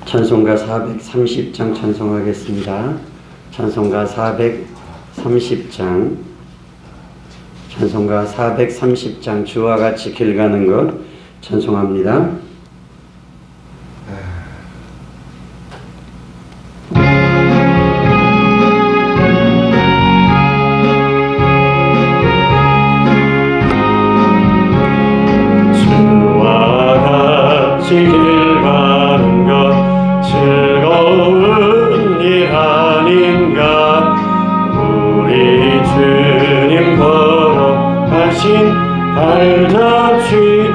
찬송가 430장 찬송하겠습니다. 찬송가 430장 찬송가 430장 주와 같이 길 가는 것 찬송합니다. 주와 같이 길 가는 것 즐거운 일 아닌가. 우리 주님 걸어가신 발자취를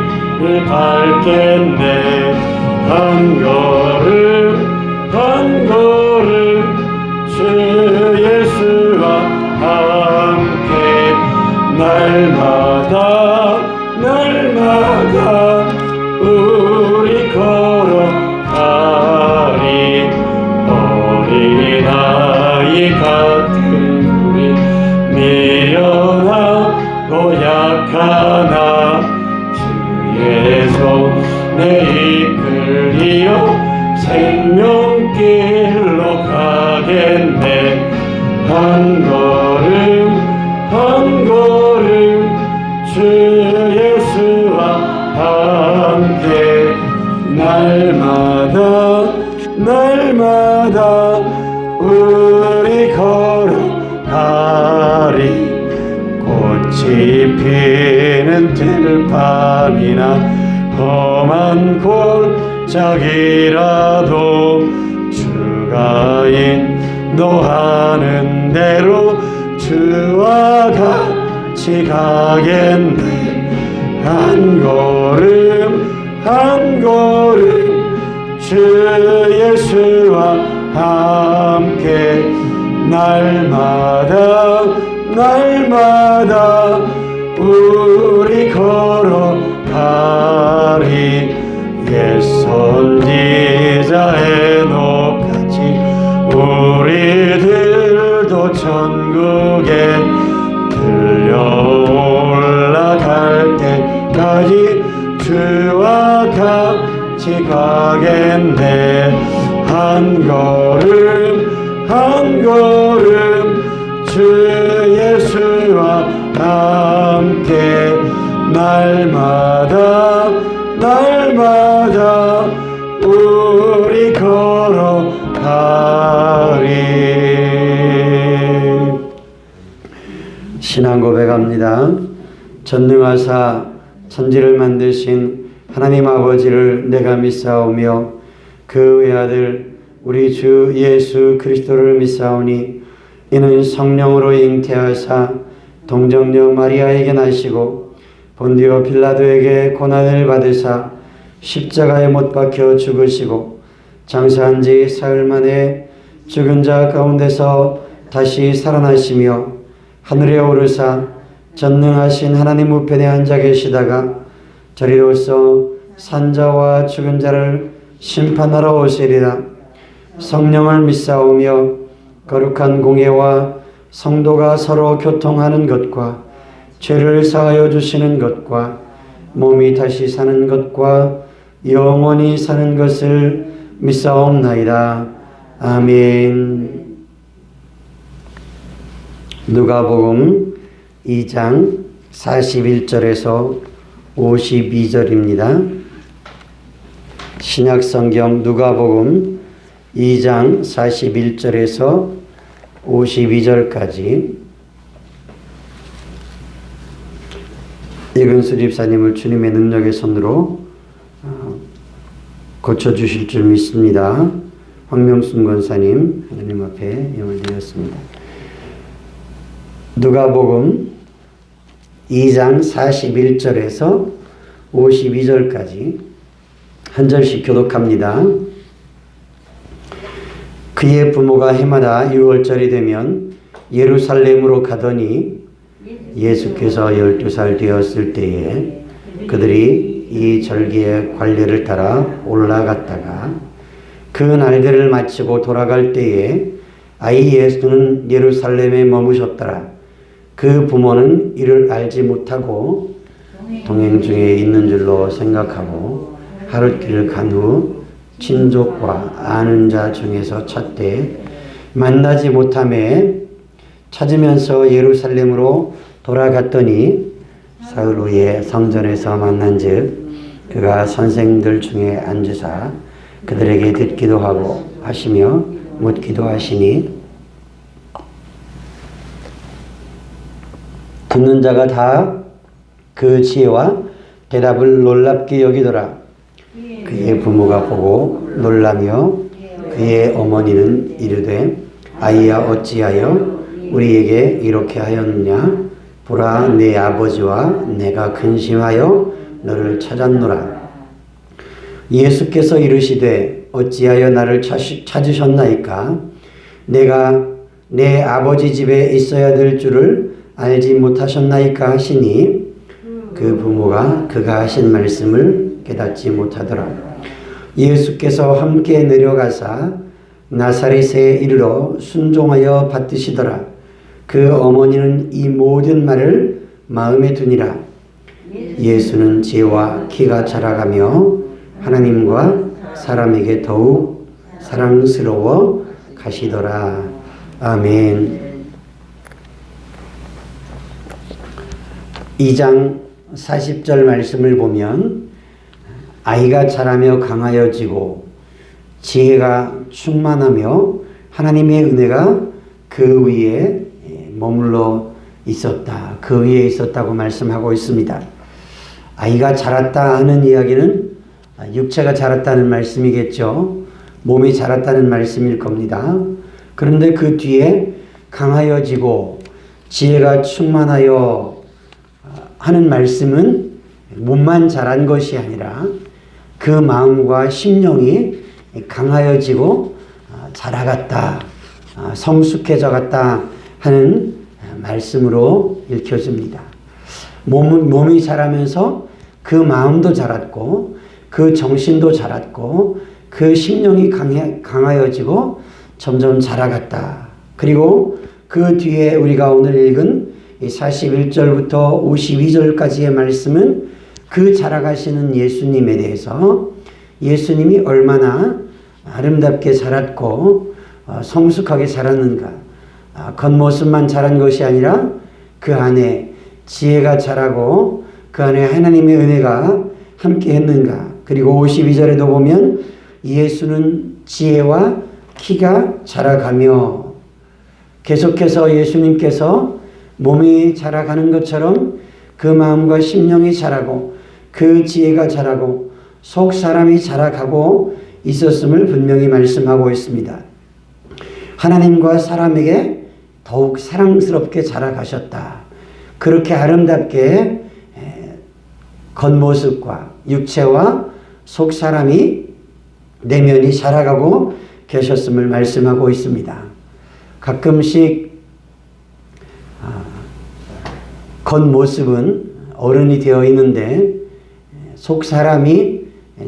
밟겠네. 한 걸음 한 걸음 주 예수와 함께 날마다 우리 걸어가리. 어린아이 같은 우리 미련하고 약하나 주의 손에 이끌리어 생명길로 가겠네. 한 걸음 주 예수와 함께 날마다 우리 걸어가리. 꽃이 피는 들판이나 험한 골짜기라도 주가 인도하는 대로 주와 같이 가겠네. 한 걸음 주 예수와 함께 날마다 우리 걸어가리. 옛 선지자 에녹같이 우리들도 천국에 들려올라갈 때까지 주와 같이 가겠네. 한 걸음 주 예수와 함께 날마다 우리 걸어가리. 신앙 고백합니다. 전능하사 천지를 만드신 하나님 아버지를 내가 믿사오며 그 외아들 우리 주 예수 그리스도를 믿사오니 이는 성령으로 잉태하사 동정녀 마리아에게 나시고 본디오 빌라도에게 고난을 받으사 십자가에 못 박혀 죽으시고 장사한 지 사흘 만에 죽은 자 가운데서 다시 살아나시며 하늘에 오르사 전능하신 하나님 우편에 앉아 계시다가 저리로서 산자와 죽은 자를 심판하러 오시리라. 성령을 믿사오며 거룩한 공예와 성도가 서로 교통하는 것과 죄를 사하여 주시는 것과 몸이 다시 사는 것과 영원히 사는 것을 믿사옵나이다. 아멘. 누가복음 2장 41절에서 52절입니다. 신약성경 누가복음 2장 41절에서 52절까지 이근수 집사님을 주님의 능력의 손으로 고쳐주실 줄 믿습니다. 황명순 권사님 하나님 앞에 영을 드렸습니다. 누가복음 2장 41절에서 52절까지 한 절씩 교독합니다. 그의 부모가 해마다 6월절이 되면 예루살렘으로 가더니 예수께서 12살 되었을 때에 그들이 이 절기의 관례를 따라 올라갔다가 그 날들을 마치고 돌아갈 때에 아이 예수는 예루살렘에 머무셨더라. 그 부모는 이를 알지 못하고 동행 중에 있는 줄로 생각하고 하룻길을 간 후 친족과 아는 자 중에서 찾되 만나지 못하매 찾으면서 예루살렘으로 돌아갔더니 사흘 후에 성전에서 만난즉 그가 선생들 중에 앉으사 그들에게 듣기도 하고 하시며 묻기도 하시니 듣는 자가 다 그 지혜와 대답을 놀랍게 여기더라. 그의 부모가 보고 놀라며 그의 어머니는 이르되 아이야 어찌하여 우리에게 이렇게 하였느냐. 보라 내 아버지와 내가 근심하여 너를 찾았노라. 예수께서 이르시되 어찌하여 나를 찾으셨나이까. 내가 내 아버지 집에 있어야 될 줄을 알지 못하셨나이까 하시니 그 부모가 그가 하신 말씀을 깨닫지 못하더라. 예수께서 함께 내려가사 나사렛에 이르러 순종하여 받드시더라. 그 어머니는 이 모든 말을 마음에 두니라. 예수는 지혜와 키가 자라가며 하나님과 사람에게 더욱 사랑스러워 가시더라. 아멘. 2장 40절 말씀을 보면 아이가 자라며 강하여지고 지혜가 충만하며 하나님의 은혜가 그 위에 머물러 있었다. 그 위에 있었다고 말씀하고 있습니다. 아이가 자랐다 하는 이야기는 육체가 자랐다는 말씀이겠죠. 몸이 자랐다는 말씀일 겁니다. 그런데 그 뒤에 강하여지고 지혜가 충만하여 하는 말씀은 몸만 자란 것이 아니라 그 마음과 심령이 강하여지고 자라갔다, 성숙해져 갔다 하는 말씀으로 읽혀집니다. 몸이 자라면서 그 마음도 자랐고 그 정신도 자랐고 그 심령이 강하여지고 점점 자라갔다. 그리고 그 뒤에 우리가 오늘 읽은 41절부터 52절까지의 말씀은 그 자라가시는 예수님에 대해서 예수님이 얼마나 아름답게 자랐고 성숙하게 자랐는가. 겉모습만 자란 것이 아니라 그 안에 지혜가 자라고 그 안에 하나님의 은혜가 함께 했는가. 그리고 52절에도 보면 예수는 지혜와 키가 자라가며 계속해서 예수님께서 몸이 자라가는 것처럼 그 마음과 심령이 자라고 그 지혜가 자라고 속 사람이 자라가고 있었음을 분명히 말씀하고 있습니다. 하나님과 사람에게 더욱 사랑스럽게 자라가셨다. 그렇게 아름답게 겉모습과 육체와 속 사람이 내면이 자라가고 계셨음을 말씀하고 있습니다. 가끔씩 겉모습은 어른이 되어 있는데 속 사람이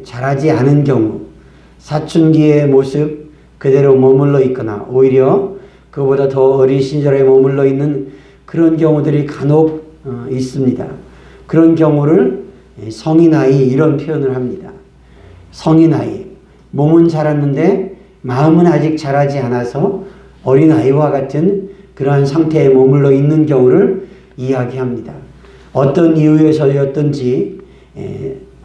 자라지 않은 경우, 사춘기의 모습 그대로 머물러 있거나 오히려 그보다 더 어린 시절에 머물러 있는 그런 경우들이 간혹 있습니다. 그런 경우를 성인아이 이런 표현을 합니다. 성인아이, 몸은 자랐는데 마음은 아직 자라지 않아서 어린아이와 같은 그러한 상태에 머물러 있는 경우를 이야기합니다. 어떤 이유에서였든지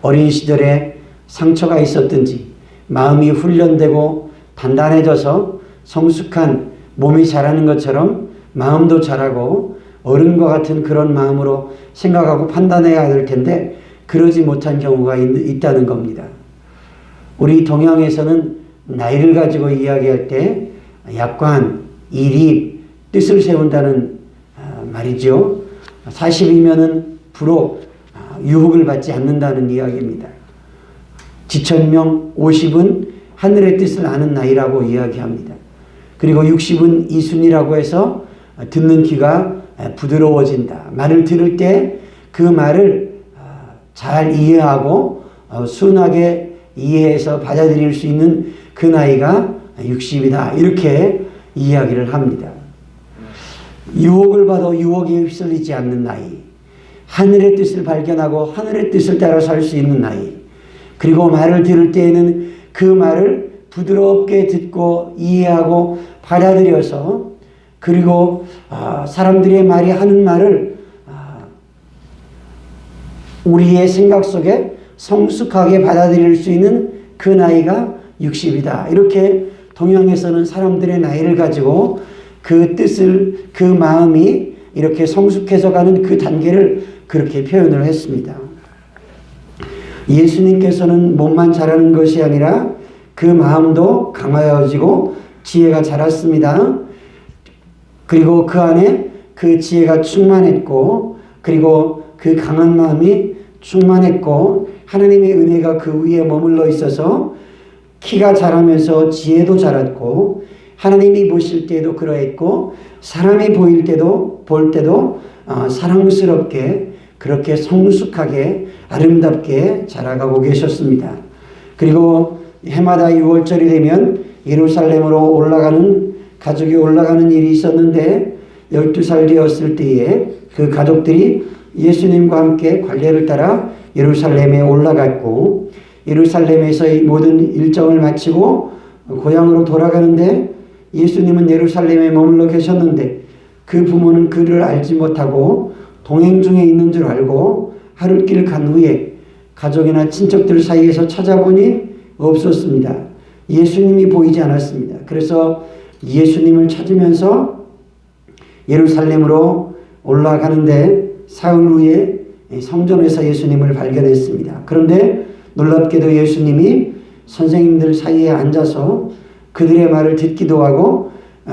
어린 시절에 상처가 있었든지 마음이 훈련되고 단단해져서 성숙한 몸이 자라는 것처럼 마음도 자라고 어른과 같은 그런 마음으로 생각하고 판단해야 될 텐데 그러지 못한 경우가 있다는 겁니다. 우리 동양에서는 나이를 가지고 이야기할 때 약관, 이립, 뜻을 세운다는 말이죠. 40이면은 부록 유혹을 받지 않는다는 이야기입니다. 지천명 50은 하늘의 뜻을 아는 나이라고 이야기합니다. 그리고 60은 이순이라고 해서 듣는 귀가 부드러워진다. 말을 들을 때 그 말을 잘 이해하고 순하게 이해해서 받아들일 수 있는 그 나이가 60이다. 이렇게 이야기를 합니다. 유혹을 받아 유혹에 휩쓸리지 않는 나이, 하늘의 뜻을 발견하고 하늘의 뜻을 따라 살 수 있는 나이, 그리고 말을 들을 때에는 그 그 말을 부드럽게 듣고 이해하고 받아들여서 그리고 사람들의 말이 하는 말을 우리의 생각 속에 성숙하게 받아들일 수 있는 그 나이가 60이다. 이렇게 동양에서는 사람들의 나이를 가지고 그 뜻을, 그 마음이 이렇게 성숙해져 가는 그 단계를 그렇게 표현을 했습니다. 예수님께서는 몸만 자라는 것이 아니라 그 마음도 강하여지고 지혜가 자랐습니다. 그리고 그 안에 그 지혜가 충만했고 그리고 그 강한 마음이 충만했고 하나님의 은혜가 그 위에 머물러 있어서 키가 자라면서 지혜도 자랐고 하나님이 보실 때도 그러했고 사람이 볼 때도 사랑스럽게 그렇게 성숙하게 아름답게 자라가고 계셨습니다. 그리고 해마다 6월절이 되면 예루살렘으로 가족이 올라가는 일이 있었는데 12살 되었을 때에 그 가족들이 예수님과 함께 관례를 따라 예루살렘에 올라갔고 예루살렘에서의 모든 일정을 마치고 고향으로 돌아가는데 예수님은 예루살렘에 머물러 계셨는데 그 부모는 그를 알지 못하고 동행 중에 있는 줄 알고 하룻길 간 후에 가족이나 친척들 사이에서 찾아보니 없었습니다. 예수님이 보이지 않았습니다. 그래서 예수님을 찾으면서 예루살렘으로 올라가는데 사흘 후에 성전에서 예수님을 발견했습니다. 그런데 놀랍게도 예수님이 선생님들 사이에 앉아서 그들의 말을 듣기도 하고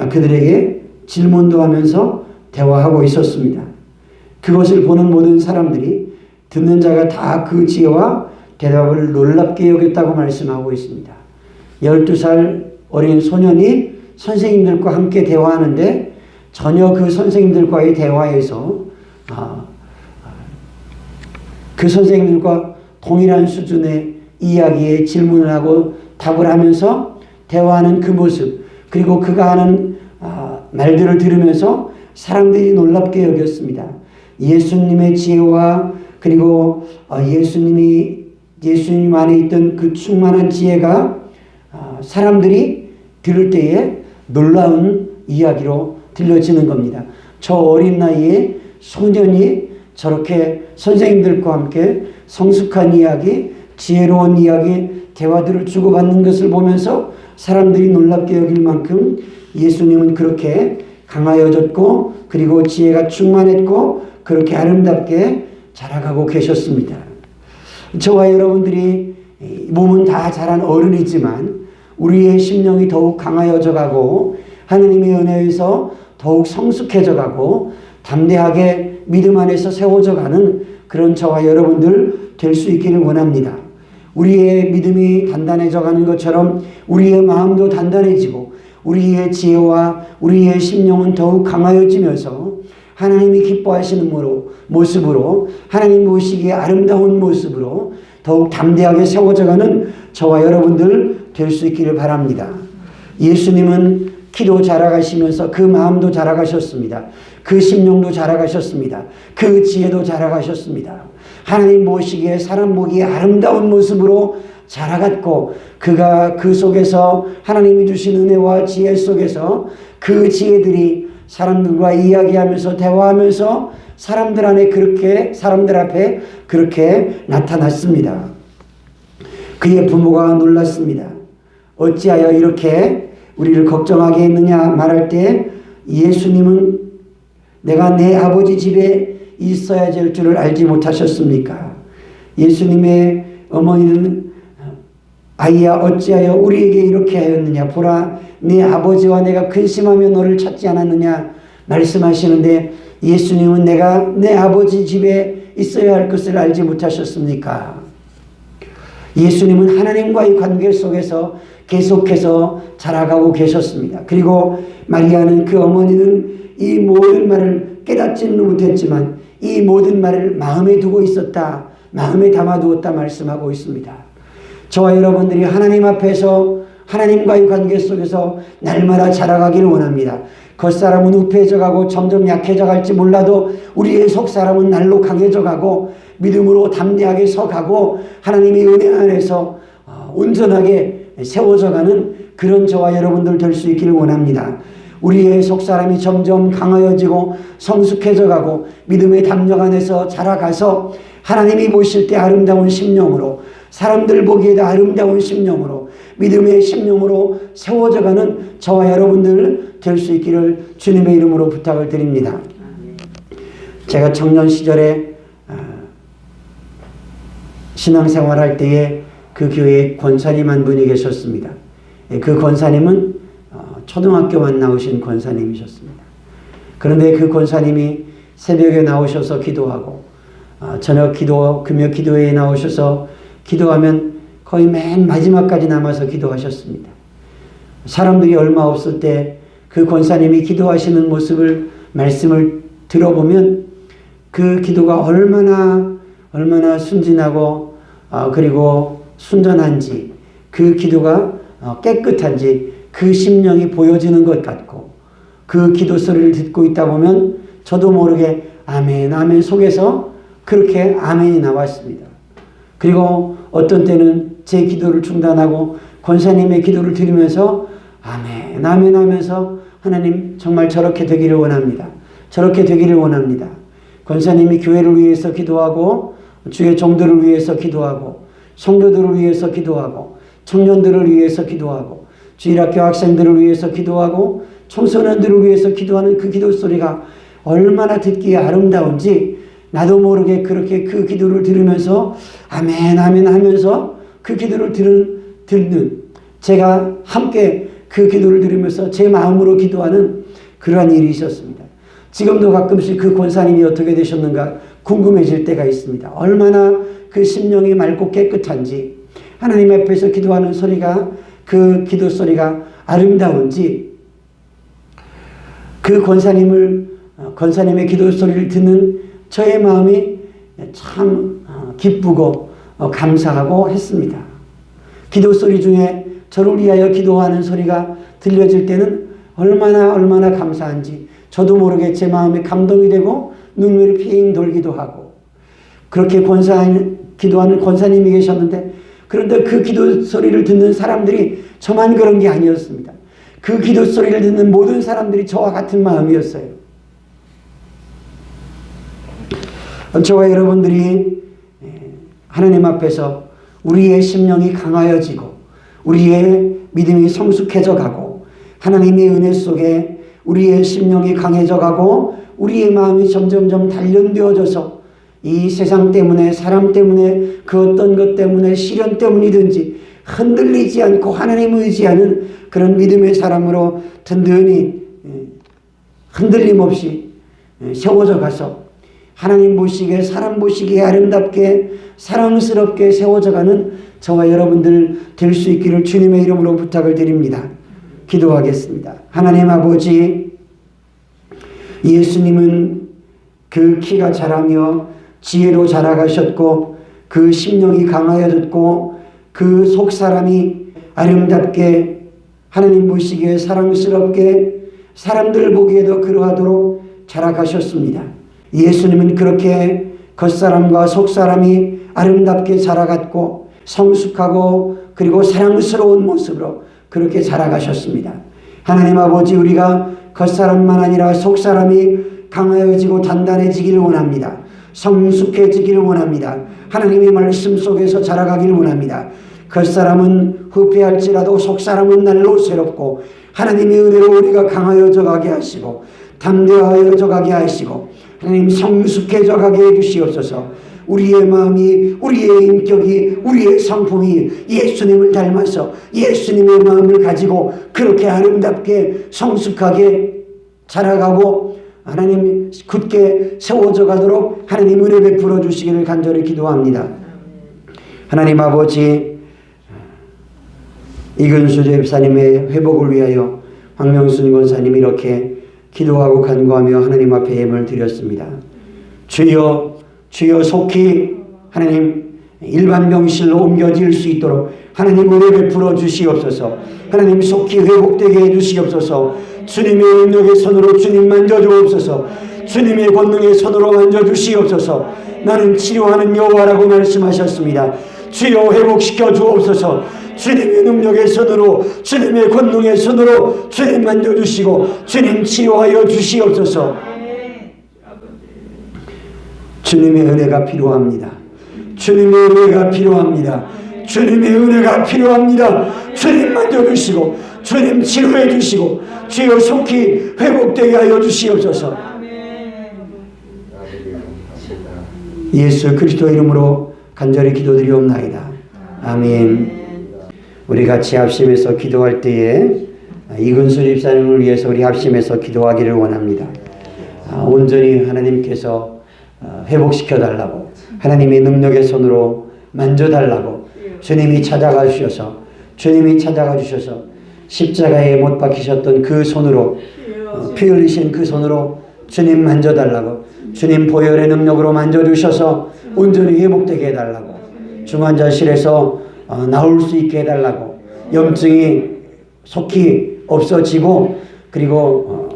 그들에게 질문도 하면서 대화하고 있었습니다. 그것을 보는 모든 사람들이 듣는 자가 다 그 지혜와 대답을 놀랍게 여겼다고 말씀하고 있습니다. 12살 어린 소년이 선생님들과 함께 대화하는데 전혀 그 선생님들과의 대화에서 그 선생님들과 동일한 수준의 이야기에 질문을 하고 답을 하면서 대화하는 그 모습 그리고 그가 하는 말들을 들으면서 사람들이 놀랍게 여겼습니다. 예수님의 지혜와 그리고 예수님 안에 있던 그 충만한 지혜가 사람들이 들을 때에 놀라운 이야기로 들려지는 겁니다. 저 어린 나이에 소년이 저렇게 선생님들과 함께 성숙한 이야기, 지혜로운 이야기, 대화들을 주고받는 것을 보면서 사람들이 놀랍게 여길 만큼 예수님은 그렇게 강하여졌고 그리고 지혜가 충만했고 그렇게 아름답게 자라가고 계셨습니다. 저와 여러분들이 몸은 다 자란 어른이지만 우리의 심령이 더욱 강하여져 가고 하나님의 은혜에서 더욱 성숙해져 가고 담대하게 믿음 안에서 세워져 가는 그런 저와 여러분들 될 수 있기를 원합니다. 우리의 믿음이 단단해져 가는 것처럼 우리의 마음도 단단해지고 우리의 지혜와 우리의 심령은 더욱 강하여지면서 하나님이 기뻐하시는 모습으로 하나님 보시기에 아름다운 모습으로 더욱 담대하게 세워져 가는 저와 여러분들 될 수 있기를 바랍니다. 예수님은 키도 자라가시면서 그 마음도 자라가셨습니다. 그 심령도 자라가셨습니다. 그 지혜도 자라가셨습니다. 하나님 보시기에 사람 보기에 아름다운 모습으로 자라갔고 그가 그 속에서 하나님이 주신 은혜와 지혜 속에서 그 지혜들이 사람들과 이야기하면서 대화하면서 사람들 앞에 그렇게 나타났습니다. 그의 부모가 놀랐습니다. 어찌하여 이렇게 우리를 걱정하게 했느냐 말할 때 예수님은 내가 내 아버지 집에 있어야 될 줄을 알지 못하셨습니까? 예수님의 어머니는 아이야 어찌하여 우리에게 이렇게 하였느냐 보라 네 아버지와 내가 근심하며 너를 찾지 않았느냐 말씀하시는데 예수님은 내가 내 아버지 집에 있어야 할 것을 알지 못하셨습니까? 예수님은 하나님과의 관계 속에서 계속해서 자라가고 계셨습니다. 그리고 마리아는 그 어머니는 이 모든 말을 깨닫지는 못했지만 이 모든 말을 마음에 두고 있었다. 마음에 담아두었다 말씀하고 있습니다. 저와 여러분들이 하나님 앞에서 하나님과의 관계 속에서 날마다 자라가기를 원합니다. 겉사람은 우패해져가고 점점 약해져갈지 몰라도 우리의 속사람은 날로 강해져가고 믿음으로 담대하게 서가고 하나님의 은혜 안에서 온전하게 세워져가는 그런 저와 여러분들 될 수 있기를 원합니다. 우리의 속사람이 점점 강하여지고 성숙해져가고 믿음의 담력 안에서 자라가서 하나님이 보실 때 아름다운 심령으로, 사람들 보기에도 아름다운 심령으로, 믿음의 심령으로 세워져가는 저와 여러분들 될 수 있기를 주님의 이름으로 부탁을 드립니다. 제가 청년 시절에 신앙생활할 때에 그 교회에 권사님 한 분이 계셨습니다. 그 권사님은 초등학교만 나오신 권사님이셨습니다. 그런데 그 권사님이 새벽에 나오셔서 기도하고 저녁 기도, 금요 기도회에 나오셔서 기도하면 거의 맨 마지막까지 남아서 기도하셨습니다. 사람들이 얼마 없을 때 그 권사님이 기도하시는 모습을, 말씀을 들어보면 그 기도가 얼마나 순진하고 그리고 순전한지, 그 기도가 깨끗한지 그 심령이 보여지는 것 같고, 그 기도 소리를 듣고 있다 보면 저도 모르게 아멘 아멘 속에서 그렇게 아멘이 나왔습니다. 그리고 어떤 때는 제 기도를 중단하고 권사님의 기도를 들으면서 아멘 아멘 하면서 하나님 정말 저렇게 되기를 원합니다. 저렇게 되기를 원합니다. 권사님이 교회를 위해서 기도하고 주의 종들을 위해서 기도하고 성도들을 위해서 기도하고 청년들을 위해서 기도하고 주일학교 학생들을 위해서 기도하고 청소년들을 위해서 기도하는 그 기도 소리가 얼마나 듣기에 아름다운지 나도 모르게 그렇게 그 기도를 들으면서 아멘 아멘 하면서 그 기도를 듣는, 제가 함께 그 기도를 들으면서 제 마음으로 기도하는 그러한 일이 있었습니다. 지금도 가끔씩 그 권사님이 어떻게 되셨는가 궁금해질 때가 있습니다. 얼마나 그 심령이 맑고 깨끗한지, 하나님 앞에서 기도하는 소리가, 그 기도 소리가 아름다운지, 그 권사님의 기도 소리를 듣는 저의 마음이 참 기쁘고 감사하고 했습니다. 기도 소리 중에 저를 위하여 기도하는 소리가 들려질 때는 얼마나 감사한지 저도 모르게 제 마음에 감동이 되고 눈물이 핑 돌기도 하고, 그렇게 기도하는 권사님이 계셨는데, 그런데 그 기도 소리를 듣는 사람들이 저만 그런 게 아니었습니다. 그 기도 소리를 듣는 모든 사람들이 저와 같은 마음이었어요. 저와 여러분들이 하나님 앞에서 우리의 심령이 강하여지고 우리의 믿음이 성숙해져 가고 하나님의 은혜 속에 우리의 심령이 강해져 가고 우리의 마음이 점점점 단련되어져서 이 세상 때문에, 사람 때문에, 그 어떤 것 때문에, 시련 때문이든지 흔들리지 않고 하나님을 의지하는 그런 믿음의 사람으로 든든히 흔들림 없이 세워져 가서 하나님 보시기에, 사람 보시기에 아름답게 사랑스럽게 세워져가는 저와 여러분들 될 수 있기를 주님의 이름으로 부탁을 드립니다. 기도하겠습니다. 하나님 아버지, 예수님은 그 키가 자라며 지혜로 자라가셨고 그 심령이 강하여졌고 그 속사람이 아름답게 하나님 보시기에 사랑스럽게 사람들 보기에도 그러하도록 자라가셨습니다. 예수님은 그렇게 겉사람과 속사람이 아름답게 자라갔고 성숙하고 그리고 사랑스러운 모습으로 그렇게 자라가셨습니다. 하나님 아버지, 우리가 겉사람만 아니라 속사람이 강하여지고 단단해지기를 원합니다. 성숙해지기를 원합니다. 하나님의 말씀 속에서 자라가기를 원합니다. 겉사람은 후패할지라도 속사람은 날로 새롭고 하나님의 은혜로 우리가 강하여져 가게 하시고 담대하여져 가게 하시고 하나님 성숙해져 가게 해주시옵소서. 우리의 마음이, 우리의 인격이, 우리의 성품이 예수님을 닮아서 예수님의 마음을 가지고 그렇게 아름답게 성숙하게 자라가고 하나님 굳게 세워져 가도록 하나님 은혜 베풀어 주시기를 간절히 기도합니다. 하나님 아버지, 이근수 집사님의 회복을 위하여 황명순 권사님이 이렇게 기도하고 간구하며 하나님 앞에 예물을 드렸습니다. 주여, 주여 속히 하나님 일반 병실로 옮겨질 수 있도록 하나님 은혜 베풀어 주시옵소서. 하나님 속히 회복되게 해주시옵소서. 주님의 능력의 손으로 주님 만져주옵소서. 주님의 권능의 손으로 만져주시옵소서. 나는 치료하는 여호와라고 말씀하셨습니다. 주여 회복시켜 주옵소서. 주님의 능력의 손으로, 주님의 권능의 손으로 주님 만져주시고 주님 치료하여 주시옵소서. 주님의 은혜가 필요합니다. 주님의 은혜가 필요합니다. 주님의 은혜가 필요합니다. 주님 만져주시고 주님 치료해 주시고 주여 속히 회복되게 하여 주시옵소서. 예수 그리스도 이름으로 간절히 기도드리옵나이다. 아멘. 우리 같이 합심해서 기도할 때에 이근수 집사님을 위해서 우리 합심해서 기도하기를 원합니다. 온전히 하나님께서 회복시켜 달라고, 하나님의 능력의 손으로 만져달라고 주님이 찾아가 주셔서 십자가에 못 박히셨던 그 손으로, 피 흘리신 그 손으로 주님 만져달라고, 주님 보혈의 능력으로 만져주셔서 온전히 회복되게 해달라고, 중환자실에서 나올 수 있게 해달라고, 염증이 속히 없어지고 그리고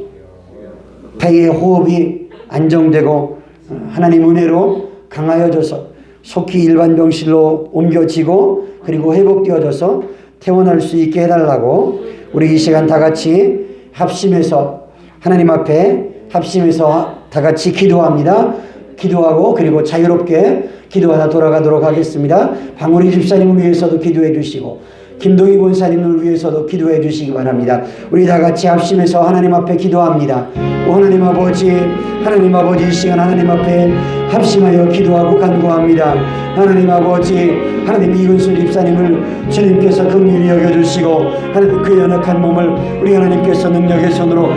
폐의 호흡이 안정되고 하나님 은혜로 강하여져서 속히 일반 병실로 옮겨지고 그리고 회복되어져서 퇴원할 수 있게 해달라고 우리 이 시간 다 같이 합심해서 하나님 앞에 합심해서 다 같이 기도합니다. 기도하고 그리고 자유롭게 기도하다 돌아가도록 하겠습니다. 방울이 집사님을 위해서도 기도해 주시고 김동희 권사님을 위해서도 기도해 주시기 바랍니다. 우리 다 같이 합심해서 하나님 앞에 기도합니다. 오 하나님 아버지 이 시간 하나님 앞에 합심하여 기도하고 간구합니다. 하나님 아버지, 하나님 이근수 집사님을 주님께서 긍휼히 여겨주시고 하나님 그 연약한 몸을 우리 하나님께서 능력의 손으로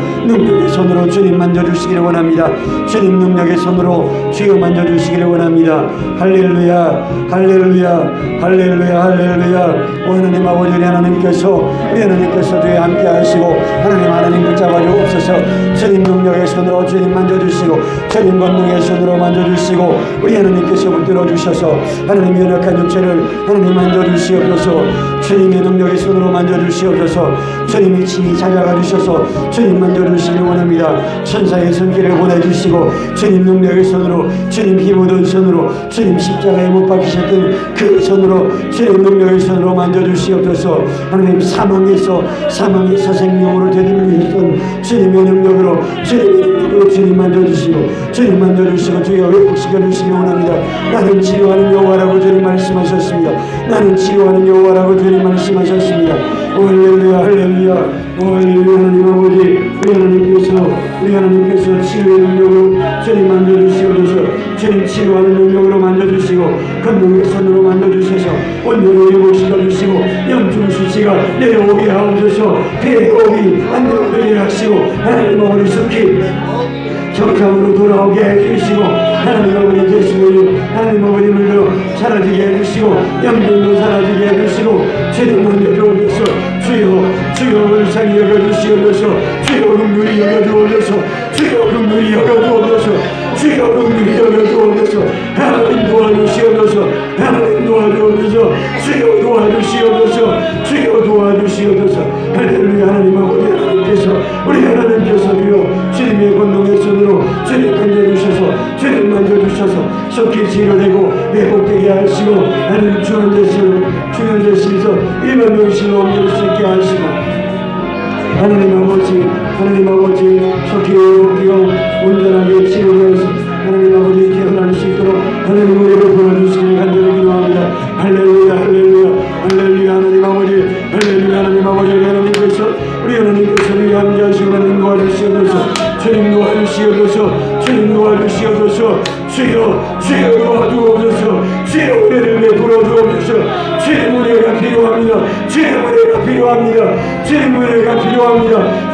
주님 만져주시기를 원합니다. 주님 능력의 손으로 주여 만져주시기를 원합니다. 할렐루야 할렐루야 할렐루야 할렐루야. 오 하나님 아버지, 우리 하나님께서 주에 함께 하시고 하나님 붙잡아 주옵소서. 주님 능력의 손으로 주님 만져주시고 주님 권능의 손으로 만져주시고 우리 하나님께서 붙들어 주셔서 하나님 연약한 육체를 하나님 만져주시옵소서. 주님의 능력의 손으로 만져주시옵소서. 주님이 친히 찾아가 주셔서 주님 만져주시기를 원합니다. 천사의 손길을 보내주시고 주님 능력의 손으로, 주님 피 묻은 손으로, 주님 십자가에 못 박히셨던 그 손으로, 주님 능력의 손으로 만져주시옵소서. 하나님 사망에서 생명으로 되돌리셨던 주님의 능력으로 주님 만져주시고 주여 회복시켜 주시기 원합니다. 나는 치료하는 여호와라고 주님 말씀하셨습니다. 할렐루야 할렐루야. 하나님 아버지, 우리 하나님께서 치유의 능력으로 주님 만져주시옵소서. 주님 치료하는 능력으로 만져주시고 권능의 손으로 만져주셔서 온전히 회복시켜 주시고 염증 수치가 내려오게 하옵소서. 폐의 호흡이 안정되게 하시고 하나님 아버지 속히 정상으로 돌아오게 해주시고 하나님 아버지 예수님 하나님 아버지 물도 사라지게 해주시고 염증도 사라지게 해주시고 주님 만져주옵소서. 주여 불쌍히 여겨주시옵소서. 주여 긍휼히 여겨주옵소서. 하나님 도와주시옵소서. 주여 도와주시옵소서. 할렐루야. 하나님 아버지, 우리 하나님께서 주여 주님의 권능의 손으로 주님 만져주셔서 속히 치료되고 회복되게 하시고 하나님 중환자실에서 일반 병실로 옮길 수 있게 하시고 하나님 아버지 속히 회복되어 온전하게 치료해서 하나님 아버지 태어날 수 있도록 하나님 은혜를 보여주시길 간절히 기도합니다. 할렐루야 하나님 아버지 우리 하나님께서 우리 함께하시고 하나님 도와주시옵소서. 주여 도와주옵소서. 주여 은혜를 베풀어 주옵소서. 주의 은혜가 필요합니다.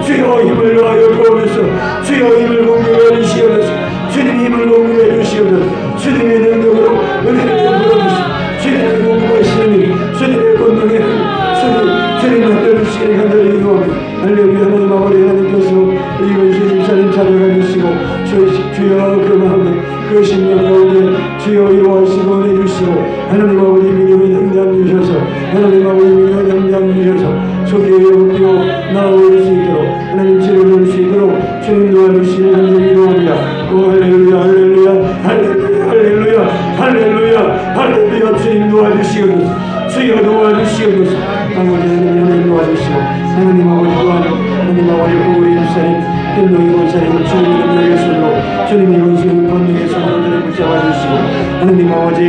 주여 힘을 더하여 주옵소서. 주여 힘을 공급해 주시옵소서. 주님의 능력으로 은혜를 베풀어 주시옵소서. 주님의 공급하시는 주님의 권능에 주님 만져주시기를 간절히 기도합니다. 할렐루야. 하나님 아버지, 하나님께서 이것이 집사님 찾아가 주시고 주여 그 마음에 그 심령 가운데 주여 이루하시고 은혜 주시고 하나님 아버지 믿음의 능력 주셔서 속에 회복되어 나아올 수 있도록 하나님 치료될 수 있도록 주님 도와주시는 간절히 기도합니다. 할렐루야. 주님 도와주시옵소서. 주여 도와주시옵소서. 하나님 아버지 또한 하나님 아버지 우리 일사님 현동이 권사님을 주님의 능력의 손으로 주님의 원수의 권능의 손으로 주님 붙잡아 주시고 하나님 아버지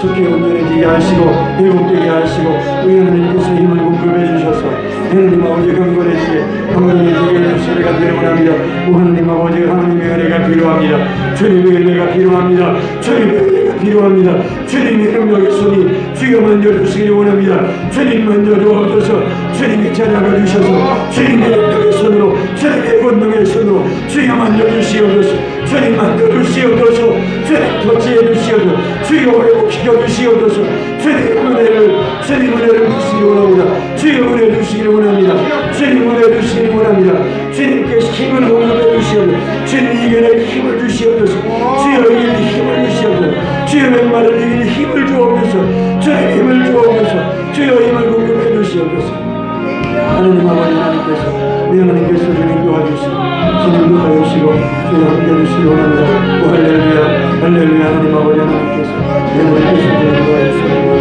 속히 온전해지게 하시고 회복되게 하시고 우리 하나님께서 힘을 공급해 주셔서 하나님 아버지 강건해지게 해주시기를 간절히 원합니다. 하나님 아버지 하나님의 은혜가 필요합니다. 주님의 은혜가 필요합니다. 주님의 은혜가 필요합니다. 주님의 능력의 손이 주여 만져주시기를 원합니다. 주님 만져주옵소서. 주님이 찾아가 주셔서 주님의 능력의 손으로 주님의 권능의 손으로 주여 만져주시옵소서. 주님 만져주시옵소서. 주님 터치해 주시옵소서. 주여 회복시켜 주시옵소서. 주님의 은혜를 주시기 원합니다. 주여 은혜 주시기를 원합니다. 주님 은혜 주시기를 원합니다. 주님께서 힘을 공급해 주시옵소서. 주님 이겨낼 힘을 주시옵소서. 주여 이길 힘을 주시옵소서. 주여 맹마를 이길 힘을 주옵소서. 주님 힘을 주옵소서. 주여 힘을 공급해 주시옵소서. 하나님 아버지 하나님께서 우리 하나님께서 주님 도와주시고 주님 도와주시고 주여 함께해주시기 원합니다. 할렐루야 할렐루야. 하나님 아버지 하나님께서 주님 도와주시고